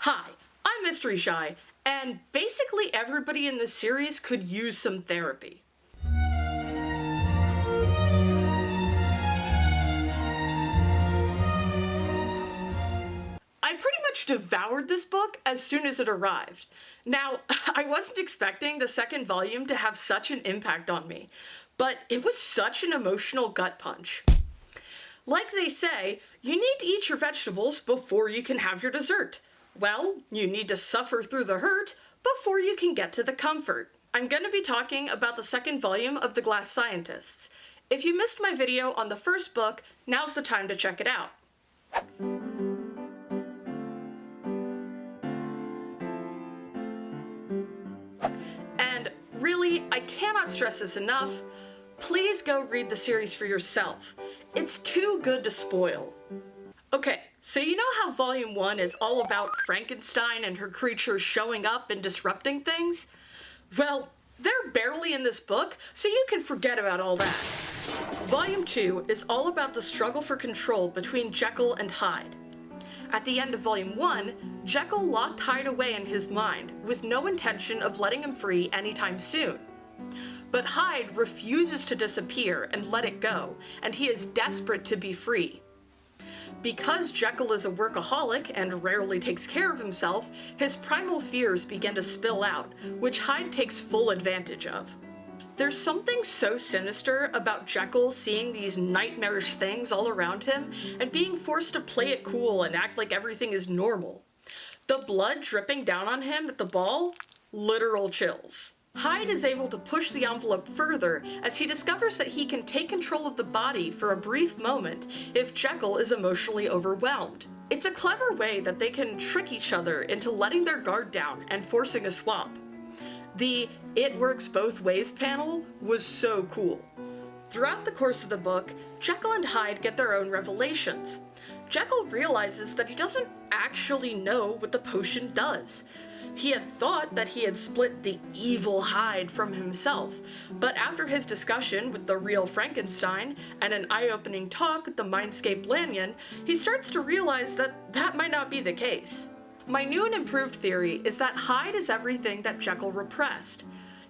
Hi, I'm Mystery Shy, and basically everybody in this series could use some therapy. I pretty much devoured this book as soon as it arrived. Now, I wasn't expecting the second volume to have such an impact on me, but it was such an emotional gut punch. Like they say, you need to eat your vegetables before you can have your dessert. Well, you need to suffer through the hurt before you can get to the comfort. I'm going to be talking about the second volume of The Glass Scientists. If you missed my video on the first book, now's the time to check it out. And really, I cannot stress this enough, please go read the series for yourself. It's too good to spoil. Okay, so you know how Volume 1 is all about Frankenstein and her creatures showing up and disrupting things? Well, they're barely in this book, so you can forget about all that. Volume 2 is all about the struggle for control between Jekyll and Hyde. At the end of Volume 1, Jekyll locked Hyde away in his mind, with no intention of letting him free anytime soon. But Hyde refuses to disappear and let it go, and he is desperate to be free. Because Jekyll is a workaholic and rarely takes care of himself, his primal fears begin to spill out, which Hyde takes full advantage of. There's something so sinister about Jekyll seeing these nightmarish things all around him and being forced to play it cool and act like everything is normal. The blood dripping down on him at the ball? Literal chills. Hyde is able to push the envelope further as he discovers that he can take control of the body for a brief moment if Jekyll is emotionally overwhelmed. It's a clever way that they can trick each other into letting their guard down and forcing a swap. The "it works both ways" panel was so cool. Throughout the course of the book, Jekyll and Hyde get their own revelations. Jekyll realizes that he doesn't actually know what the potion does. He had thought that he had split the evil Hyde from himself, but after his discussion with the real Frankenstein and an eye-opening talk with the mindscape Lannan, he starts to realize that that might not be the case. My new and improved theory is that Hyde is everything that Jekyll repressed.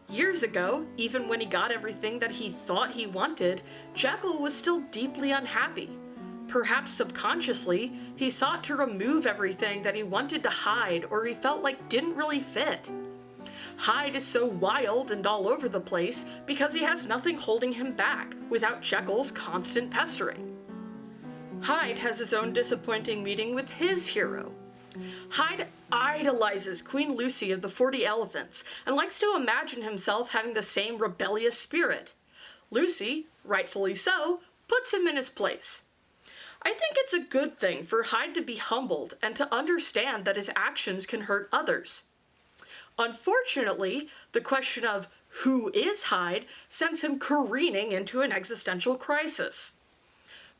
Years ago, even when he got everything that he thought he wanted, Jekyll was still deeply unhappy. Perhaps subconsciously, he sought to remove everything that he wanted to hide or he felt like didn't really fit. Hyde is so wild and all over the place because he has nothing holding him back without Jekyll's constant pestering. Hyde has his own disappointing meeting with his hero. Hyde idolizes Queen Lucy of the 40 Elephants and likes to imagine himself having the same rebellious spirit. Lucy, rightfully so, puts him in his place. I think it's a good thing for Hyde to be humbled and to understand that his actions can hurt others. Unfortunately, the question of who is Hyde sends him careening into an existential crisis.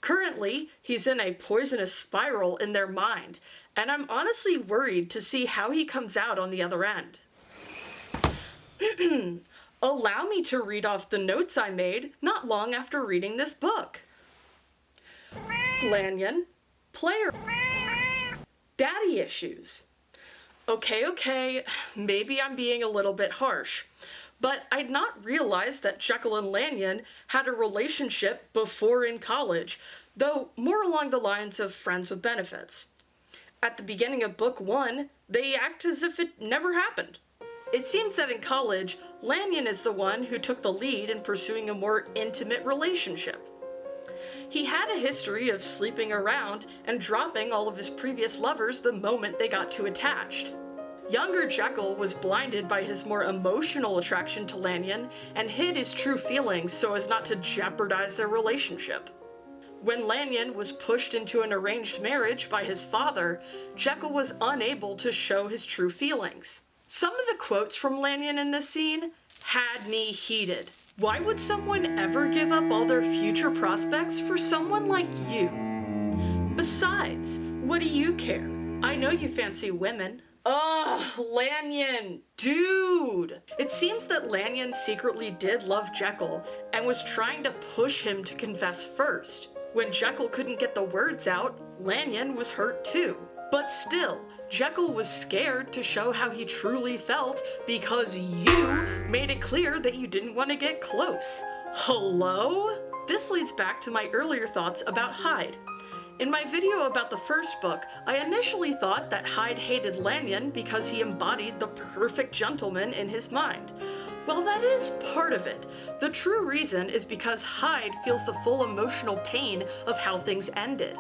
Currently, he's in a poisonous spiral in their mind, and I'm honestly worried to see how he comes out on the other end. Allow me to read off the notes I made not long after reading this book. Lannan, player, daddy issues. Okay, maybe I'm being a little bit harsh, but I'd not realized that Jekyll and Lannan had a relationship before in college, though more along the lines of friends with benefits. At the beginning of book 1, they act as if it never happened. It seems that in college, Lannan is the one who took the lead in pursuing a more intimate relationship. He had a history of sleeping around and dropping all of his previous lovers the moment they got too attached. Younger Jekyll was blinded by his more emotional attraction to Lannan and hid his true feelings so as not to jeopardize their relationship. When Lannan was pushed into an arranged marriage by his father, Jekyll was unable to show his true feelings. Some of the quotes from Lannan in this scene had me heated. Why would someone ever give up all their future prospects for someone like you? Besides, what do you care? I know you fancy women. Ugh, Lannan, dude! It seems that Lannan secretly did love Jekyll and was trying to push him to confess first. When Jekyll couldn't get the words out, Lannan was hurt too. But still, Jekyll was scared to show how he truly felt because you made it clear that you didn't want to get close. Hello? This leads back to my earlier thoughts about Hyde. In my video about the first book, I initially thought that Hyde hated Lanyon because he embodied the perfect gentleman in his mind. Well, that is part of it. The true reason is because Hyde feels the full emotional pain of how things ended.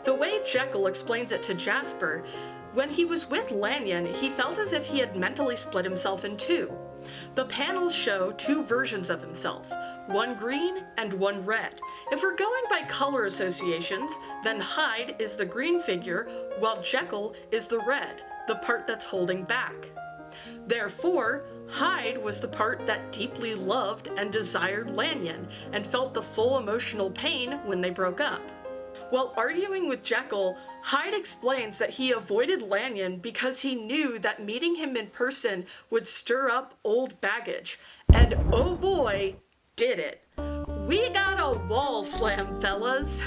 The way Jekyll explains it to Jasper, when he was with Lanyon, he felt as if he had mentally split himself in two. The panels show two versions of himself, one green and one red. If we're going by color associations, then Hyde is the green figure, while Jekyll is the red, the part that's holding back. Therefore, Hyde was the part that deeply loved and desired Lanyon, and felt the full emotional pain when they broke up. While arguing with Jekyll, Hyde explains that he avoided Lanyon because he knew that meeting him in person would stir up old baggage, and oh boy, did it. We got a wall slam, fellas.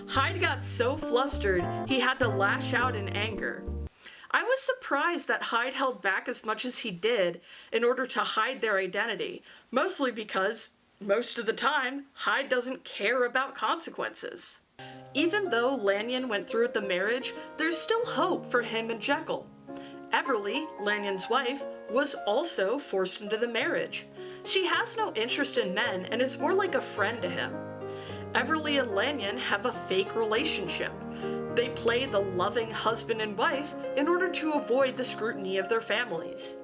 Hyde got so flustered, he had to lash out in anger. I was surprised that Hyde held back as much as he did in order to hide their identity, mostly because, most of the time, Hyde doesn't care about consequences. Even though Lanyon went through with the marriage, there's still hope for him and Jekyll. Everly, Lanyon's wife, was also forced into the marriage. She has no interest in men and is more like a friend to him. Everly and Lanyon have a fake relationship. They play the loving husband and wife in order to avoid the scrutiny of their families.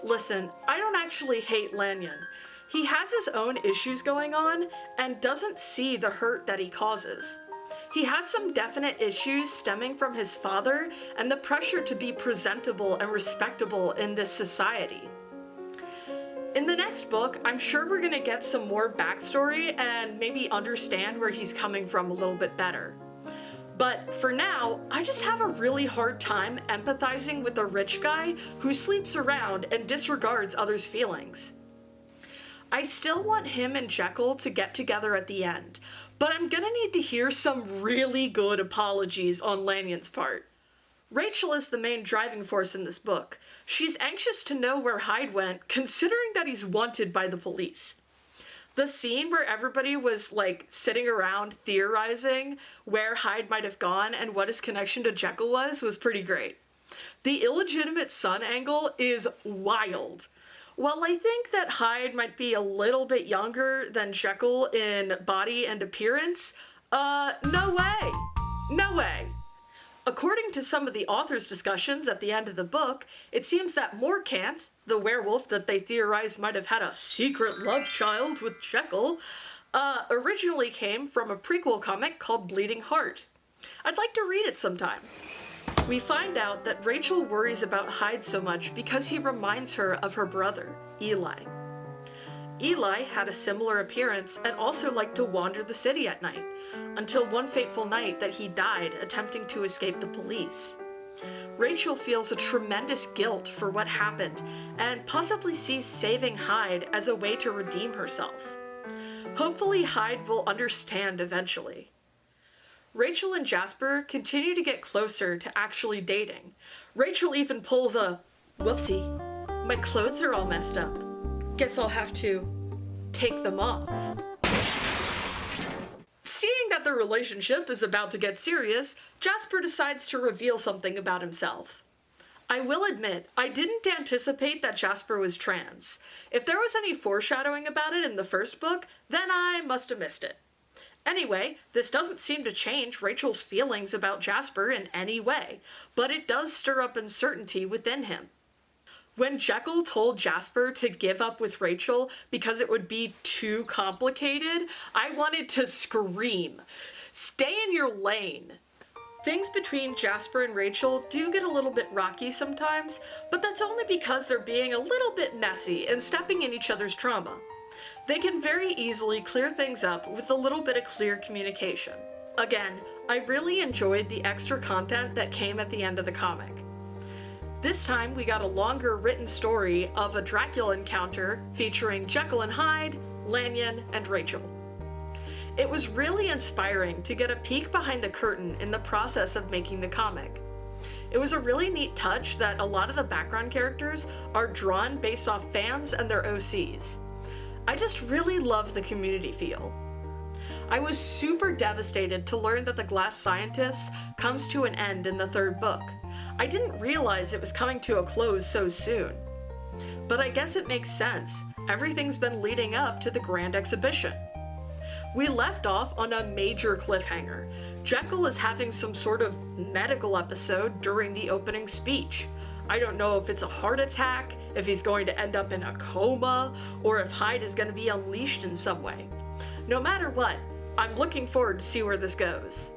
Listen, I don't actually hate Lanyon. He has his own issues going on and doesn't see the hurt that he causes. He has some definite issues stemming from his father and the pressure to be presentable and respectable in this society. In the next book, I'm sure we're gonna get some more backstory and maybe understand where he's coming from a little bit better. But for now, I just have a really hard time empathizing with a rich guy who sleeps around and disregards others' feelings. I still want him and Jekyll to get together at the end, but I'm gonna need to hear some really good apologies on Lanyon's part. Rachel is the main driving force in this book. She's anxious to know where Hyde went, considering that he's wanted by the police. The scene where everybody was sitting around theorizing where Hyde might have gone and what his connection to Jekyll was pretty great. The illegitimate son angle is wild. While I think that Hyde might be a little bit younger than Jekyll in body and appearance, no way. No way. According to some of the author's discussions at the end of the book, it seems that Morcant, the werewolf that they theorize might have had a secret love child with Jekyll, originally came from a prequel comic called Bleeding Heart. I'd like to read it sometime. We find out that Rachel worries about Hyde so much because he reminds her of her brother, Eli. Eli had a similar appearance and also liked to wander the city at night, until one fateful night that he died attempting to escape the police. Rachel feels a tremendous guilt for what happened and possibly sees saving Hyde as a way to redeem herself. Hopefully Hyde will understand eventually. Rachel and Jasper continue to get closer to actually dating. Rachel even pulls a, whoopsie, my clothes are all messed up. Guess I'll have to take them off. Seeing that the relationship is about to get serious, Jasper decides to reveal something about himself. I will admit, I didn't anticipate that Jasper was trans. If there was any foreshadowing about it in the first book, then I must have missed it. Anyway, this doesn't seem to change Rachel's feelings about Jasper in any way, but it does stir up uncertainty within him. When Jekyll told Jasper to give up with Rachel because it would be too complicated, I wanted to scream. Stay in your lane. Things between Jasper and Rachel do get a little bit rocky sometimes, but that's only because they're being a little bit messy and stepping in each other's trauma. They can very easily clear things up with a little bit of clear communication. Again, I really enjoyed the extra content that came at the end of the comic. This time we got a longer written story of a Dracula encounter featuring Jekyll and Hyde, Lanyon, and Rachel. It was really inspiring to get a peek behind the curtain in the process of making the comic. It was a really neat touch that a lot of the background characters are drawn based off fans and their OCs. I just really love the community feel. I was super devastated to learn that The Glass Scientist comes to an end in the third book. I didn't realize it was coming to a close so soon. But I guess it makes sense. Everything's been leading up to the grand exhibition. We left off on a major cliffhanger. Jackal is having some sort of medical episode during the opening speech. I don't know if it's a heart attack, if he's going to end up in a coma, or if Hyde is going to be unleashed in some way. No matter what, I'm looking forward to see where this goes.